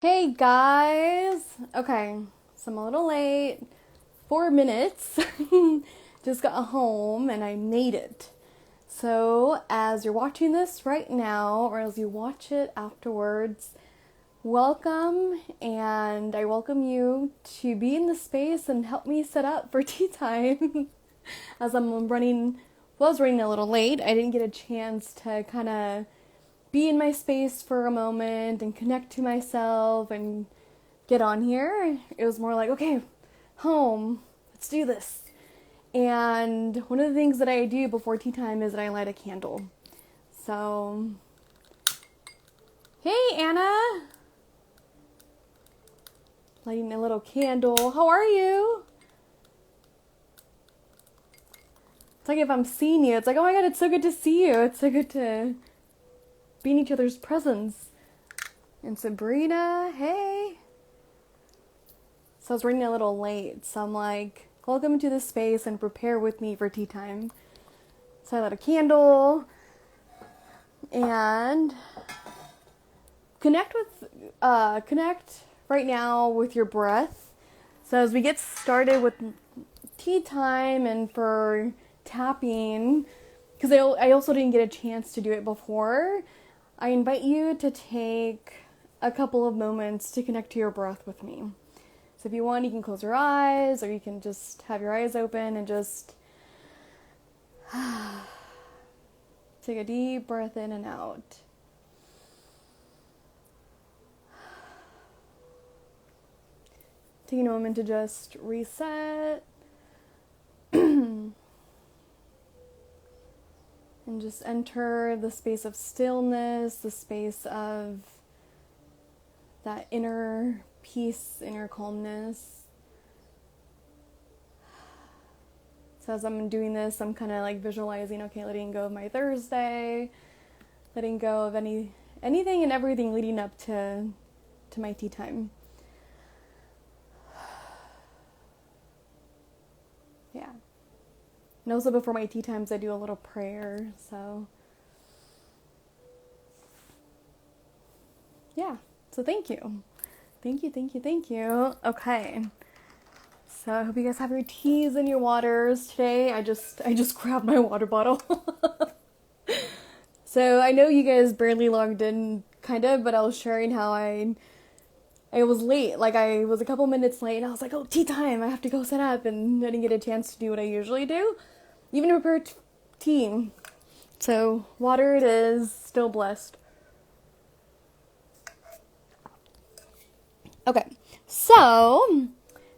Hey guys! Okay, so I'm a little late. 4 minutes. Just got home and I made it. So, as you're watching this right now, or as you watch it afterwards, welcome, and I welcome you to be in the space and help me set up for tea time. As was running a little late, I didn't get a chance to kind of be in my space for a moment and connect to myself and get on here. It was more like, okay, home, let's do this. And one of the things that I do before tea time is that I light a candle. So, hey Anna! Lighting a little candle. How are you? It's like if I'm seeing you, it's like, oh my god, it's so good to see you. It's so good to be in each other's presence. And Sabrina, hey. So I was running a little late, so I'm like, welcome to this space and prepare with me for tea time. So I lit a candle and connect right now with your breath. So as we get started with tea time and for tapping, because I also didn't get a chance to do it before, I invite you to take a couple of moments to connect to your breath with me. So if you want, you can close your eyes, or you can just have your eyes open and just take a deep breath in and out. Taking a moment to just reset and just enter the space of stillness, the space of that inner peace, inner calmness. So as I'm doing this, I'm kind of like visualizing, okay, letting go of my Thursday, letting go of anything and everything leading up to my tea time. Yeah. And also before my tea times, I do a little prayer, so yeah. So thank you. Thank you. Okay. So I hope you guys have your teas and your waters today. I just grabbed my water bottle. So I know you guys barely logged in, kind of, but I was sharing how I was late. Like, I was a couple minutes late, and I was like, oh, tea time, I have to go set up, and I didn't get a chance to do what I usually do, even to prepare tea. So, water it is, still blessed. Okay, so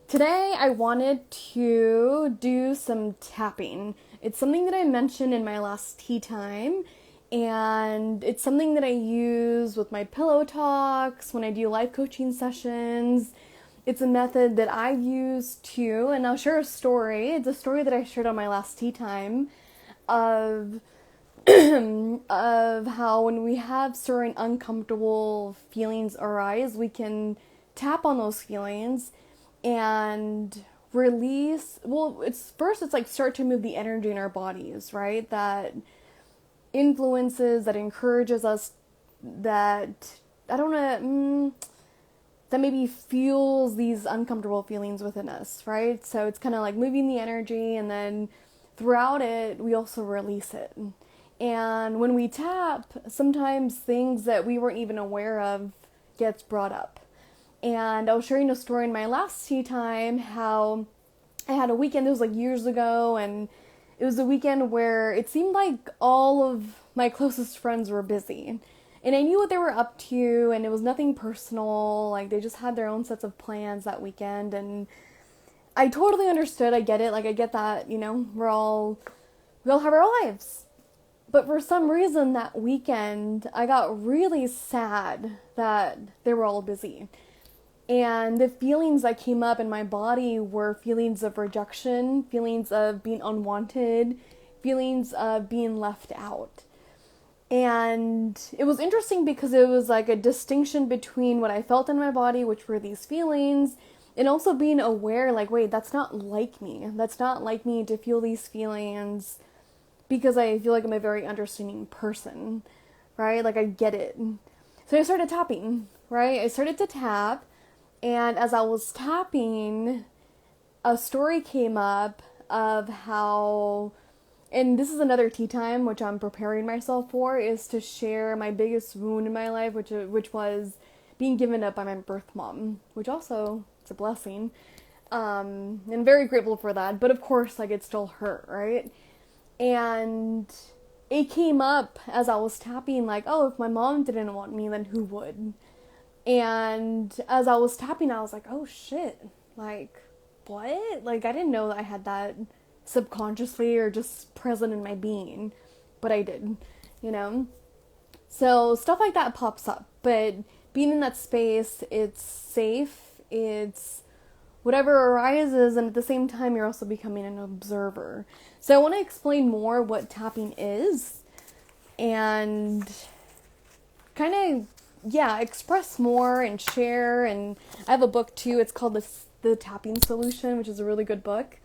today I wanted to do some tapping. It's something that I mentioned in my last tea time, and it's something that I use with my pillow talks, when I do life coaching sessions. It's a method that I've used too, and I'll share a story. It's a story that I shared on my last tea time of of how when we have certain uncomfortable feelings arise, we can tap on those feelings and release. Well, it's like start to move the energy in our bodies, right? That influences, that encourages us, that I don't know, that maybe fuels these uncomfortable feelings within us, right? So it's kind of like moving the energy, and then throughout it, we also release it. And when we tap, sometimes things that we weren't even aware of gets brought up. And I was sharing a story in my last tea time how I had a weekend, it was like years ago, and it was a weekend where it seemed like all of my closest friends were busy. And I knew what they were up to, and it was nothing personal, like they just had their own sets of plans that weekend, and I totally understood, I get it, like I get that, we all have our lives. But for some reason that weekend, I got really sad that they were all busy. And the feelings that came up in my body were feelings of rejection, feelings of being unwanted, feelings of being left out. And it was interesting because it was like a distinction between what I felt in my body, which were these feelings, and also being aware, like, wait, that's not like me. That's not like me to feel these feelings, because I feel like I'm a very understanding person, right? Like, I get it. So I started tapping, right? I started to tap, and as I was tapping, a story came up of how, and this is another tea time, which I'm preparing myself for, is to share my biggest wound in my life, which was being given up by my birth mom, which also, it's a blessing. And very grateful for that, but of course, like, it still hurt, right? And it came up as I was tapping, like, oh, if my mom didn't want me, then who would? And as I was tapping, I was like, oh shit, like, what? Like, I didn't know that I had that subconsciously or just present in my being, but I did, you know? So stuff like that pops up, but being in that space, it's safe, it's whatever arises, and at the same time, you're also becoming an observer. So I want to explain more what tapping is, and kind of, yeah, express more and share. And I have a book too. It's called The Tapping Solution, which is a really good book.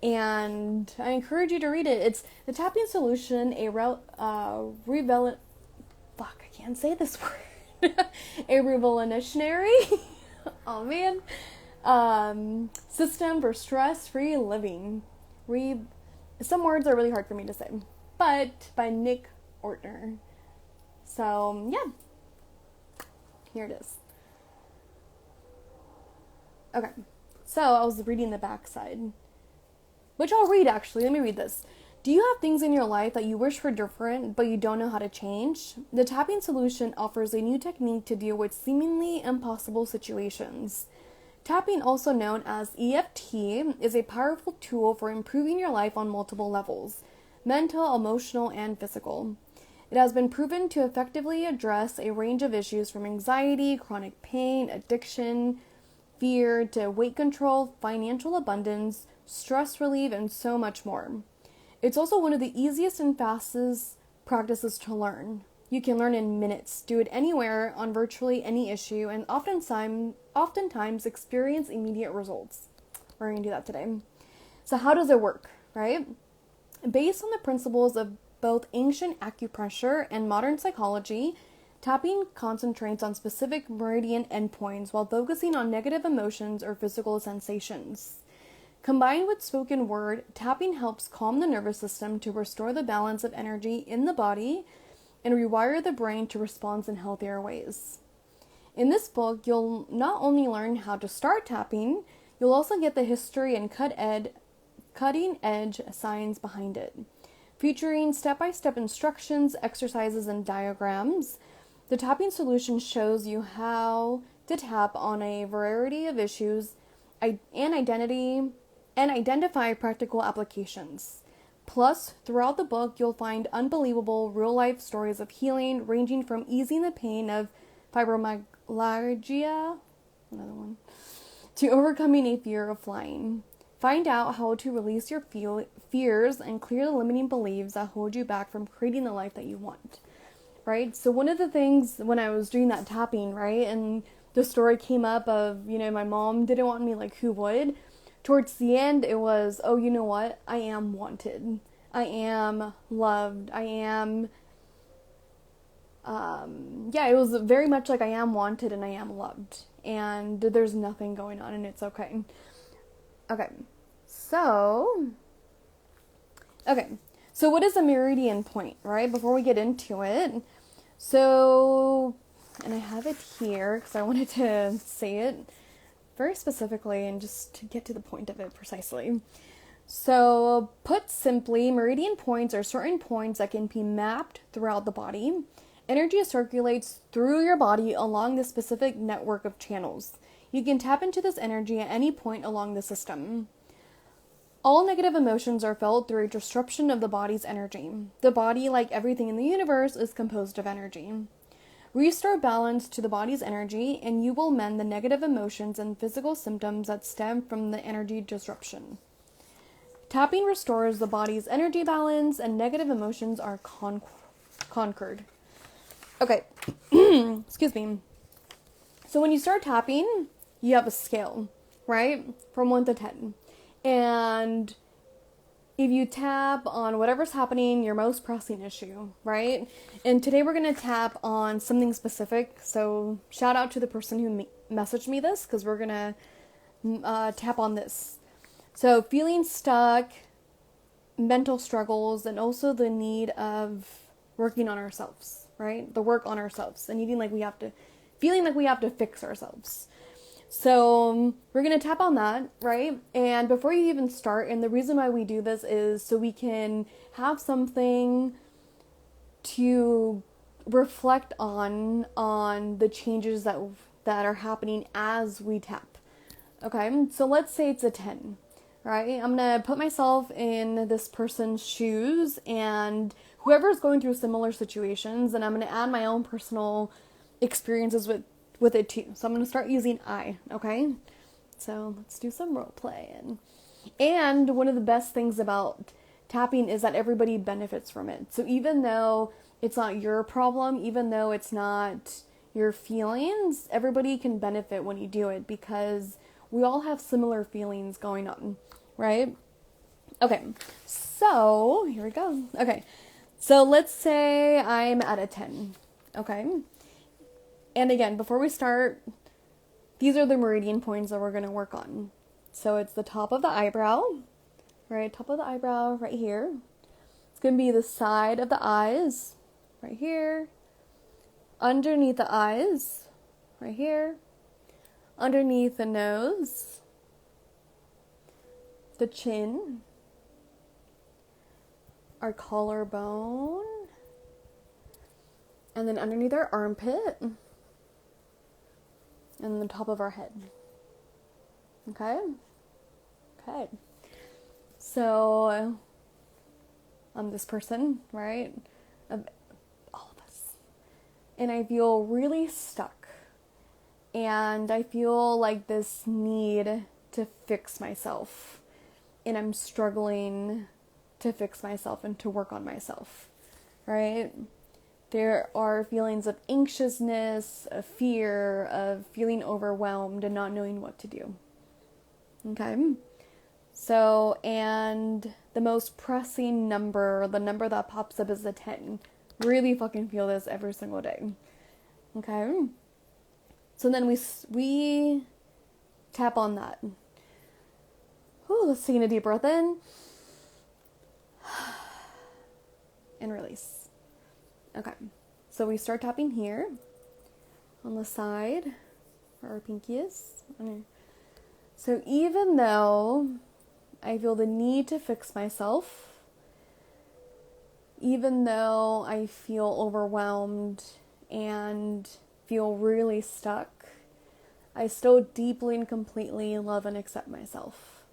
And I encourage you to read it. It's The Tapping Solution, fuck, I can't say this word. A revolutionary, oh man, system for stress-free living. Some words are really hard for me to say, but by Nick Ortner. So, yeah. Here it is. Okay. So, I was reading the backside, which I'll read actually. Let me read this. Do you have things in your life that you wish were different, but you don't know how to change? The Tapping Solution offers a new technique to deal with seemingly impossible situations. Tapping, also known as EFT, is a powerful tool for improving your life on multiple levels: mental, emotional, and physical. It has been proven to effectively address a range of issues from anxiety, chronic pain, addiction, fear, to weight control, financial abundance, stress relief, and so much more. It's also one of the easiest and fastest practices to learn. You can learn in minutes, do it anywhere on virtually any issue, and oftentimes experience immediate results. We're going to do that today. So how does it work, right? Based on the principles of both ancient acupressure and modern psychology, tapping concentrates on specific meridian endpoints while focusing on negative emotions or physical sensations. Combined with spoken word, tapping helps calm the nervous system to restore the balance of energy in the body and rewire the brain to respond in healthier ways. In this book, you'll not only learn how to start tapping, you'll also get the history and cutting-edge science behind it. Featuring step-by-step instructions, exercises, and diagrams, the Tapping Solution shows you how to tap on a variety of issues and identify practical applications. Plus, throughout the book, you'll find unbelievable real-life stories of healing, ranging from easing the pain of fibromyalgia, to overcoming a fear of flying. Find out how to release your fears and clear the limiting beliefs that hold you back from creating the life that you want, right? So one of the things when I was doing that tapping, right, and the story came up of, my mom didn't want me, like, who would? Towards the end, it was, oh, you know what? I am wanted. I am loved. I am, it was very much like I am wanted and I am loved. And there's nothing going on and it's okay. Okay. So what is a meridian point, right? Before we get into it. So, and I have it here because I wanted to say it very specifically and just to get to the point of it precisely. So, put simply, meridian points are certain points that can be mapped throughout the body. Energy circulates through your body along the specific network of channels. You can tap into this energy at any point along the system. All negative emotions are felt through a disruption of the body's energy. The body, like everything in the universe, is composed of energy. Restore balance to the body's energy, and you will mend the negative emotions and physical symptoms that stem from the energy disruption. Tapping restores the body's energy balance, and negative emotions are conquered. Okay, excuse me. So when you start tapping, you have a scale, right? From 1 to 10. And if you tap on whatever's happening, your most pressing issue, right? And today we're going to tap on something specific. So shout out to the person who messaged me this, because we're going to tap on this. So feeling stuck, mental struggles, and also the need of working on ourselves, right? The work on ourselves, and feeling like we have to fix ourselves. So we're going to tap on that, right? And before you even start, and the reason why we do this is so we can have something to reflect on the changes that are happening as we tap. Okay, so let's say it's a 10, right? I'm going to put myself in this person's shoes, and whoever's going through similar situations, and I'm going to add my own personal experiences with it too. So I'm going to start using I, okay? So let's do some role play. And one of the best things about tapping is that everybody benefits from it. So even though it's not your problem, even though it's not your feelings, everybody can benefit when you do it, because we all have similar feelings going on, right? Okay, so here we go. Okay, so let's say I'm at a 10, okay? And again, before we start, these are the meridian points that we're going to work on. So it's the top of the eyebrow, right? Top of the eyebrow right here. It's going to be the side of the eyes right here. Underneath the eyes right here. Underneath the nose. The chin. Our collarbone. And then underneath our armpit. And the top of our head. Okay? Okay. So, I'm this person, right? Of all of us. And I feel really stuck. And I feel like this need to fix myself. And I'm struggling to fix myself and to work on myself. Right? There are feelings of anxiousness, of fear, of feeling overwhelmed and not knowing what to do. Okay? So, and the most pressing number, the number that pops up is the 10. Really fucking feel this every single day. Okay? So then we tap on that. Ooh, let's take a deep breath in. And release. Okay, so we start tapping here on the side where our pinky is. So even though I feel the need to fix myself, even though I feel overwhelmed and feel really stuck, I still deeply and completely love and accept myself.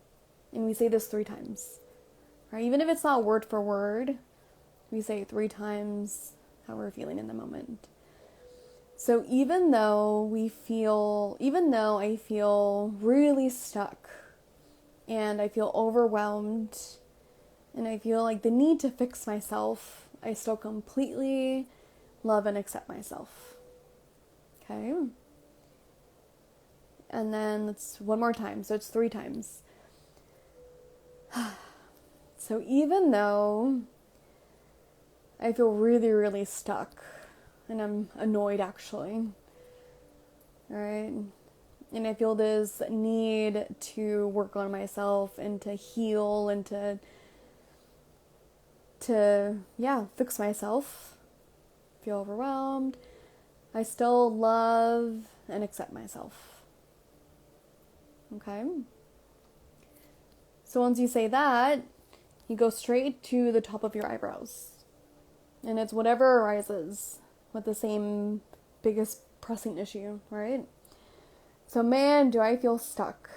And we say this 3 times, right? Even if it's not word for word, we say it 3 times how we're feeling in the moment. So even though I feel really stuck and I feel overwhelmed and I feel like the need to fix myself, I still completely love and accept myself. Okay? And then let's one more time. So it's 3 times. So even though I feel really, really stuck, and I'm annoyed actually, right? And I feel this need to work on myself and to heal and to fix myself. Feel overwhelmed. I still love and accept myself. Okay? So once you say that, you go straight to the top of your eyebrows. And it's whatever arises with the same biggest pressing issue, right? So man, do I feel stuck.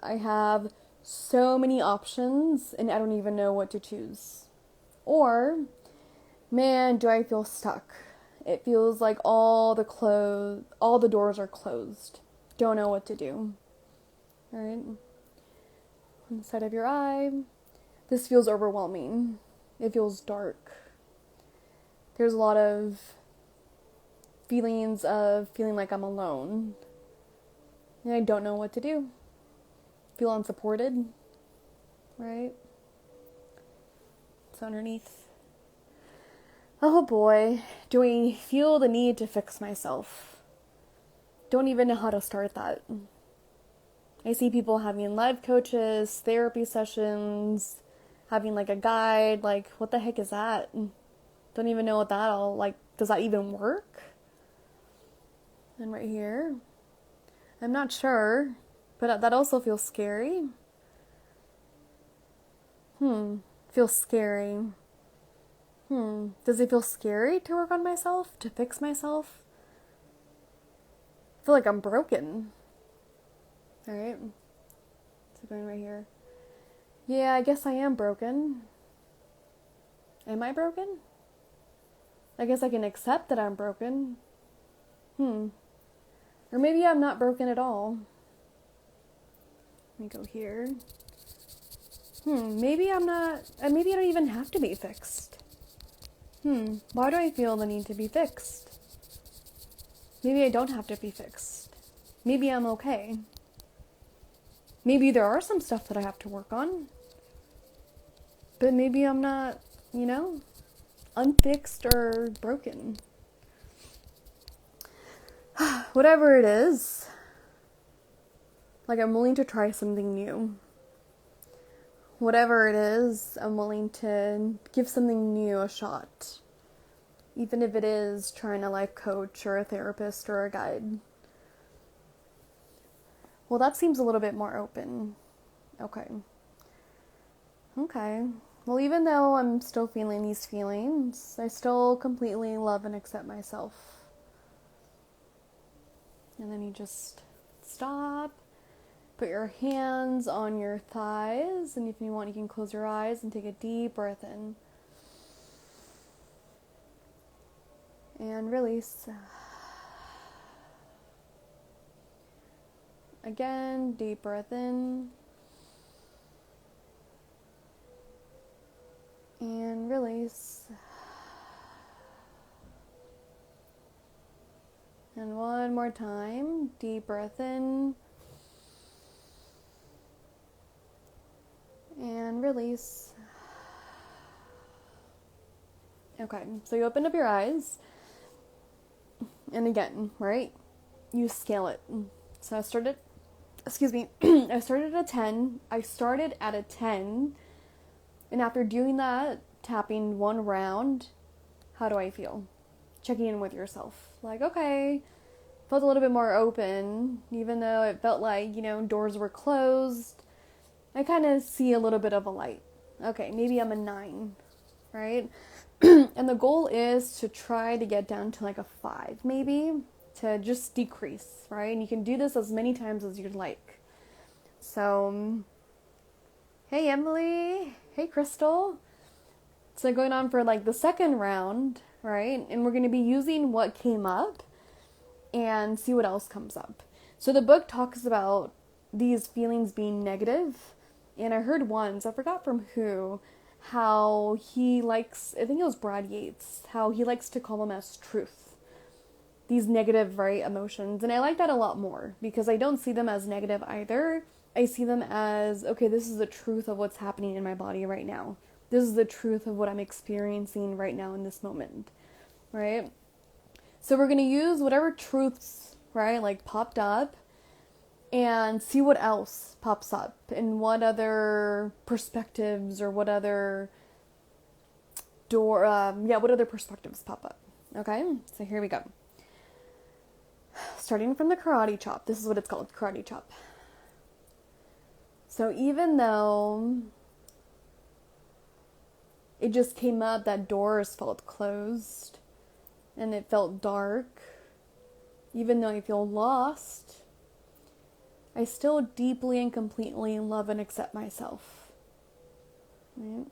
I have so many options and I don't even know what to choose. Or, man, do I feel stuck. It feels like all the doors are closed. Don't know what to do. Right? On the side of your eye. This feels overwhelming. It feels dark. There's a lot of feelings of feeling like I'm alone. And I don't know what to do. Feel unsupported. Right? So underneath. Oh boy, do I feel the need to fix myself? Don't even know how to start that. I see people having life coaches, therapy sessions, having like a guide. Like, what the heck is that? Don't even know what that all, like, does that even work? And right here, I'm not sure, but that also feels scary. Feels scary. Does it feel scary to work on myself, to fix myself? I feel like I'm broken. Alright, so going right here. Yeah, I guess I am broken. Am I broken? I guess I can accept that I'm broken. Or maybe I'm not broken at all. Let me go here. Maybe I'm not, maybe I don't even have to be fixed. Why do I feel the need to be fixed? Maybe I don't have to be fixed. Maybe I'm okay. Maybe there are some stuff that I have to work on. But maybe I'm not, unfixed or broken. Whatever it is, like, I'm willing to try something new. Whatever it is, I'm willing to give something new a shot. Even if it is trying a life coach or a therapist or a guide. Well, that seems a little bit more open. Okay. Well, even though I'm still feeling these feelings, I still completely love and accept myself. And then you just stop. Put your hands on your thighs, and if you want, you can close your eyes and take a deep breath in. And release. Again, deep breath in. And release. And one more time, deep breath in. And release. Okay, so you open up your eyes. And again, right? You scale it. So I started at a 10. I started at a 10. And after doing that, tapping one round, how do I feel? Checking in with yourself. Like, okay, felt a little bit more open, even though it felt like, doors were closed. I kind of see a little bit of a light. Okay, maybe I'm a 9, right? And the goal is to try to get down to like a 5, maybe, to just decrease, right? And you can do this as many times as you'd like. So, hey Emily, hey Crystal. So going on for like the second round, right? And we're going to be using what came up and see what else comes up. So the book talks about these feelings being negative. And I heard once, I forgot from who, how he likes, I think it was Brad Yates, how he likes to call them as truth. These negative, right, emotions. And I like that a lot more because I don't see them as negative either. I see them as, okay, this is the truth of what's happening in my body right now. This is the truth of what I'm experiencing right now in this moment, right? So we're going to use whatever truths, right, like popped up, and see what else pops up and what other perspectives or what other what other perspectives pop up. Okay, so here we go. Starting from the karate chop. This is what it's called, karate chop. So even though it just came up that doors felt closed and it felt dark, even though I feel lost, I still deeply and completely love and accept myself. Right?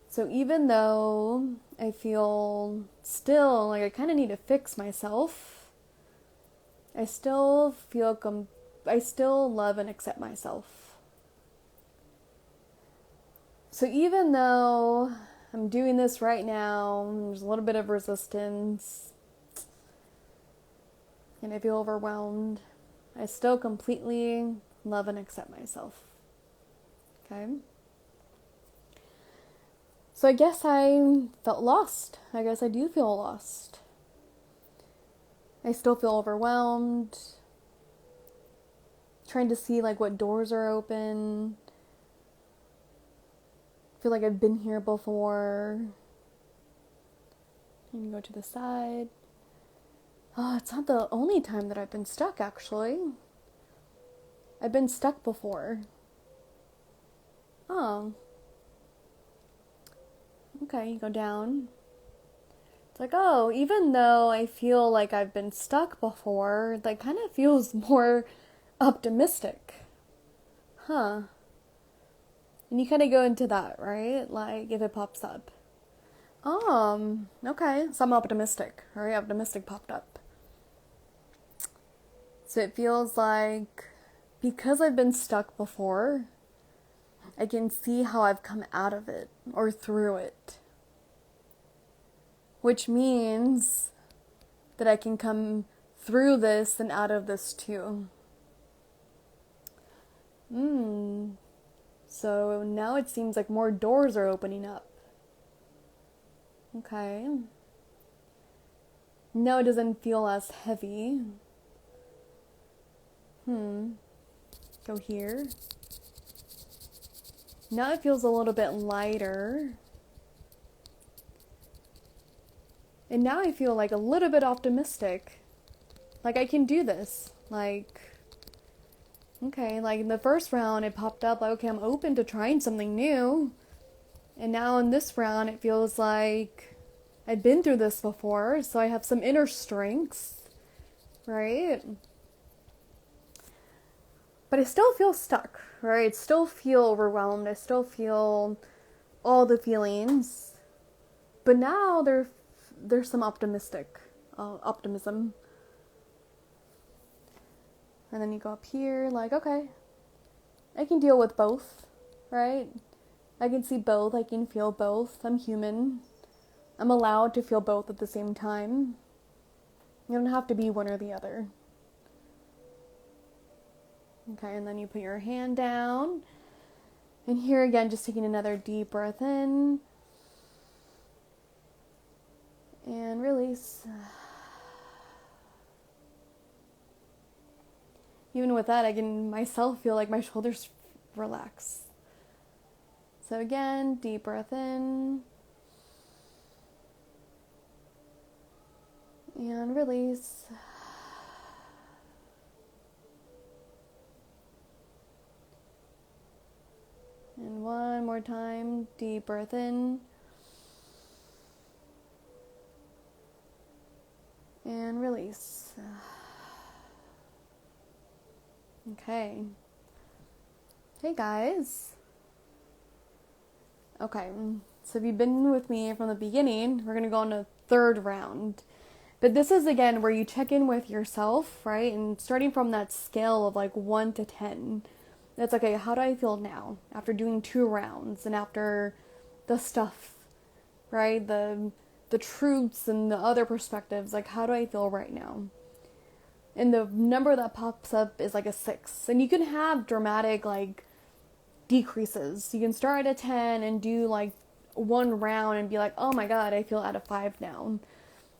So even though I feel still like I kind of need to fix myself, I still love and accept myself. So even though I'm doing this right now, there's a little bit of resistance, and I feel overwhelmed, I still completely love and accept myself. Okay? So I guess I felt lost. I guess I do feel lost. I still feel overwhelmed. Trying to see like what doors are open. Feel like I've been here before. And go to the side. Oh, it's not the only time that I've been stuck, actually. I've been stuck before. Oh. Okay, you go down. It's like, oh, even though I feel like I've been stuck before, that kind of feels more optimistic. Huh. And you kind of go into that, right? Like, if it pops up. Okay. So I'm optimistic. Right? Optimistic popped up. So it feels like, because I've been stuck before, I can see how I've come out of it or through it. Which means that I can come through this and out of this too. So now it seems like more doors are opening up. Okay. Now it doesn't feel as heavy. Go here. Now it feels a little bit lighter. And now I feel like a little bit optimistic. Like I can do this. Like, okay, like in the first round it popped up like, okay, I'm open to trying something new. And now in this round it feels like I've been through this before, so I have some inner strengths, right? But I still feel stuck, right? I still feel overwhelmed. I still feel all the feelings. But now there's some optimism. And then you go up here, like, okay, I can deal with both, right? I can see both. I can feel both. I'm human. I'm allowed to feel both at the same time. You don't have to be one or the other. Okay, and then you put your hand down. And here again, just taking another deep breath in. And release. Even with that, I can myself feel like my shoulders relax. So again, deep breath in. And release. And one more time, deep breath in. And release. Okay. Hey guys. Okay, so if you've been with me from the beginning, we're going to go on a third round. But this is, again, where you check in with yourself, right? And starting from that scale of like 1 to 10, that's okay, how do I feel now? After doing 2 rounds and after the stuff, right? The truths and the other perspectives, like how do I feel right now? And the number that pops up is like a 6. And you can have dramatic, like, decreases. You can start at a 10 and do like 1 round and be like, oh my god, I feel at a 5 now.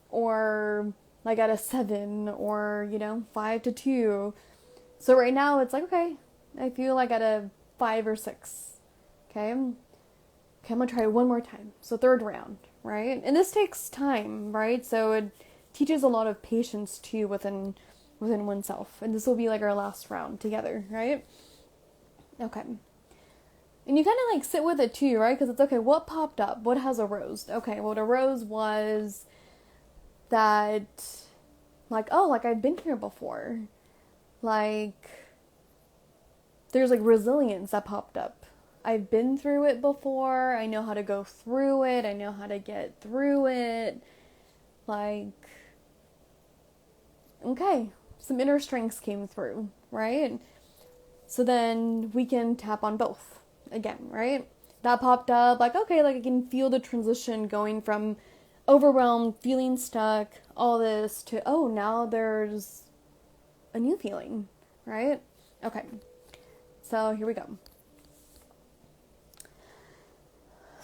Or like at a 7, or 5 to 2. So right now it's like, okay, I feel like at a 5 or 6. Okay, I'm gonna try it one more time. So third round, right? And this takes time, right? So it teaches a lot of patience too within oneself. And this will be like our last round together, right? Okay. And you kind of like sit with it too, right? Because it's okay, what popped up? What has arose? Okay, what arose was that, like, oh, like I've been here before. Like, there's like resilience that popped up. I've been through it before. I know how to go through it. I know how to get through it. Like, okay, some inner strengths came through, right? So then we can tap on both again, right? That popped up, like, okay, like I can feel the transition going from overwhelmed, feeling stuck, all this, to, oh, now there's a new feeling, right? Okay, so here we go.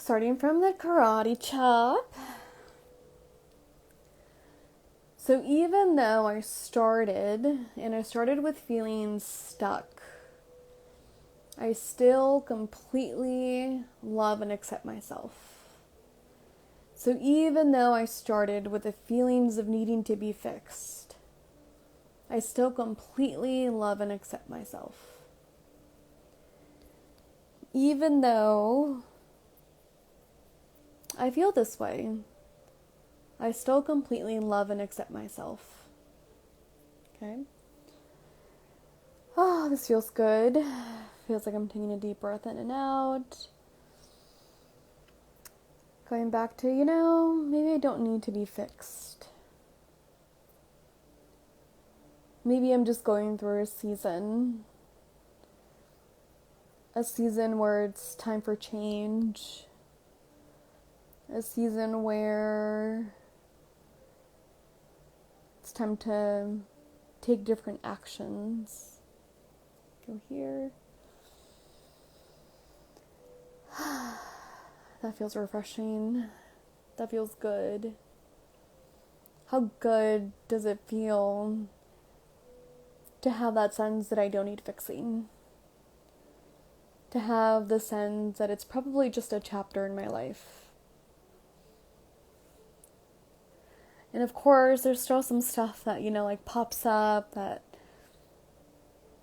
starting from the karate chop. So even though I started with feeling stuck, I still completely love and accept myself. So even though I started with the feelings of needing to be fixed, I still completely love and accept myself. Even though I feel this way, I still completely love and accept myself. Okay? Oh, this feels good. Feels like I'm taking a deep breath in and out. Going back to, maybe I don't need to be fixed. Maybe I'm just going through a season where it's time for change. A season where it's time to take different actions. Go here. That feels refreshing. That feels good. How good does it feel to have that sense that I don't need fixing? To have the sense that it's probably just a chapter in my life. And of course, there's still some stuff that, pops up that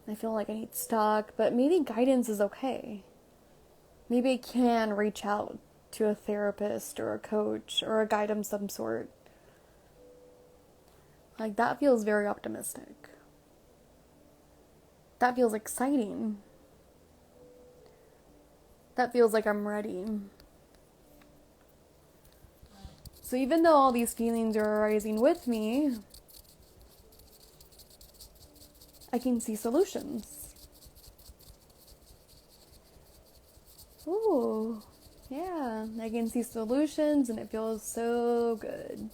I feel like I need stuck, but maybe guidance is okay. Maybe I can reach out to a therapist or a coach or a guide of some sort. Like, that feels very optimistic. That feels exciting. That feels like I'm ready. So even though all these feelings are arising with me, I can see solutions. Ooh, yeah, I can see solutions and it feels so good.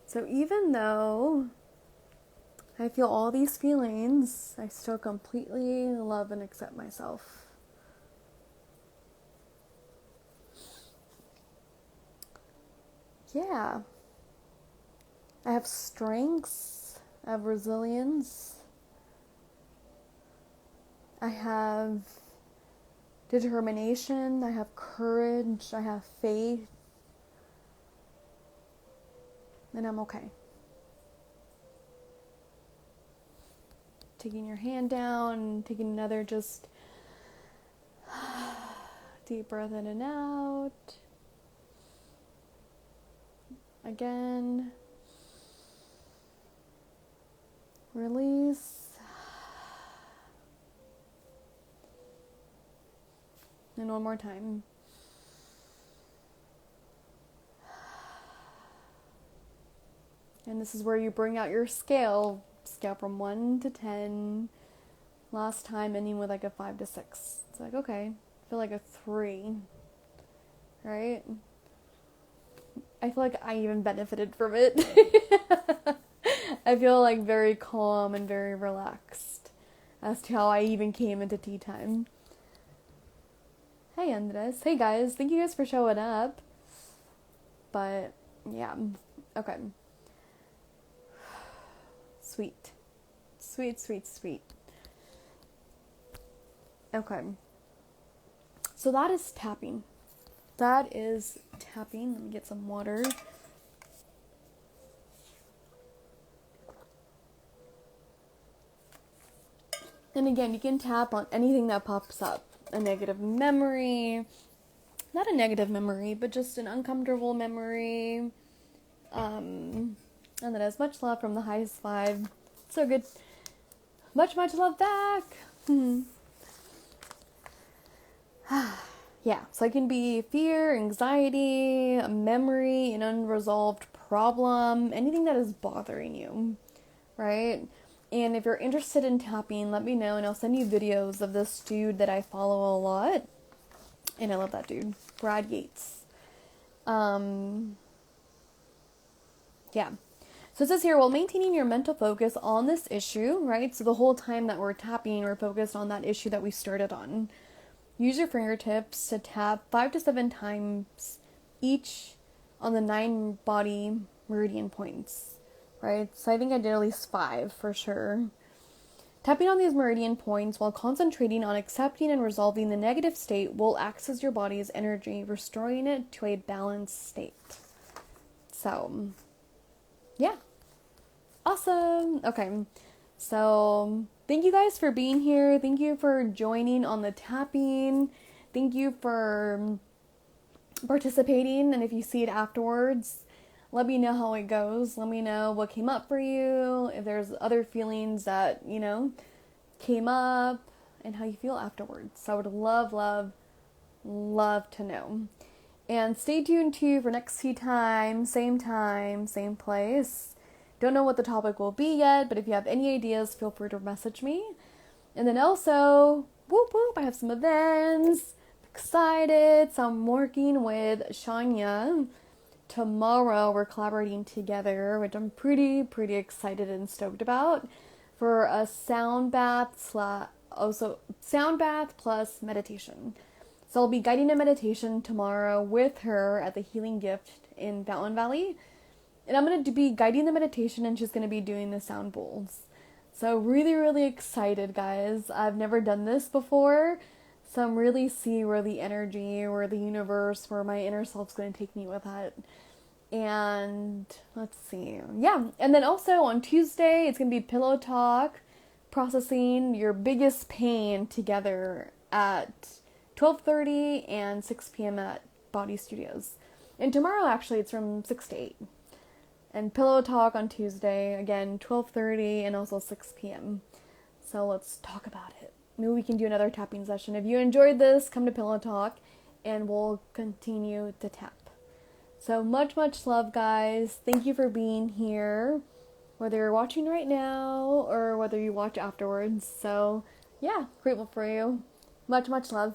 So even though I feel all these feelings, I still completely love and accept myself. Yeah. I have strengths, I have resilience, I have determination, I have courage, I have faith, and I'm okay. Taking your hand down, taking another just deep breath in and out. Again. Release. And one more time. And this is where you bring out your scale from 1 to 10. Last time ending with like a 5 to 6. It's like, okay, I feel like a 3. Right? I feel like I even benefited from it. I feel like very calm and very relaxed as to how I even came into tea time. Hey Andres. Hey guys. Thank you guys for showing up. But yeah. Okay. Sweet. Sweet, sweet, sweet. Okay. So that is tapping. Let me get some water. And again, you can tap on anything that pops up. A negative memory. Not a negative memory, but just an uncomfortable memory. And that has much love from the highest vibe. So good. Much, much love back. Yeah, so it can be fear, anxiety, a memory, an unresolved problem, anything that is bothering you, right? And if you're interested in tapping, let me know and I'll send you videos of this dude that I follow a lot. And I love that dude, Brad Yates. Yeah. So it says here, while maintaining your mental focus on this issue, right? So the whole time that we're tapping, we're focused on that issue that we started on. Use your fingertips to tap 5 to 7 times each on the 9 body meridian points, right? So I think I did at least 5 for sure. Tapping on these meridian points while concentrating on accepting and resolving the negative state will access your body's energy, restoring it to a balanced state. So, yeah. Awesome. Okay. So, thank you guys for being here. Thank you for joining on the tapping. Thank you for participating. And if you see it afterwards, let me know how it goes. Let me know what came up for you. If there's other feelings that, came up and how you feel afterwards. So I would love to know. And stay tuned too for next tea time, same place. Don't know what the topic will be yet, but if you have any ideas, feel free to message me. And then also, whoop whoop, I have some events. Excited. So I'm working with Shania. Tomorrow we're collaborating together, which I'm pretty excited and stoked about, for a sound bath plus meditation. So I'll be guiding a meditation tomorrow with her at the Healing Gift in Fountain Valley. And I'm going to be guiding the meditation and she's going to be doing the sound bowls. So really excited, guys. I've never done this before. So I'm really see where the energy, where the universe, where my inner self's going to take me with that. And let's see. Yeah. And then also on Tuesday, it's going to be pillow talk, processing your biggest pain together at 12:30 and 6 p.m. at Body Studios. And tomorrow, actually, it's from 6 to 8. And pillow talk on Tuesday, again, 12:30 and also 6 p.m. So let's talk about it. Maybe we can do another tapping session. If you enjoyed this, come to Pillow Talk and we'll continue to tap. So much love, guys. Thank you for being here, whether you're watching right now or whether you watch afterwards. So yeah, grateful for you. Much love.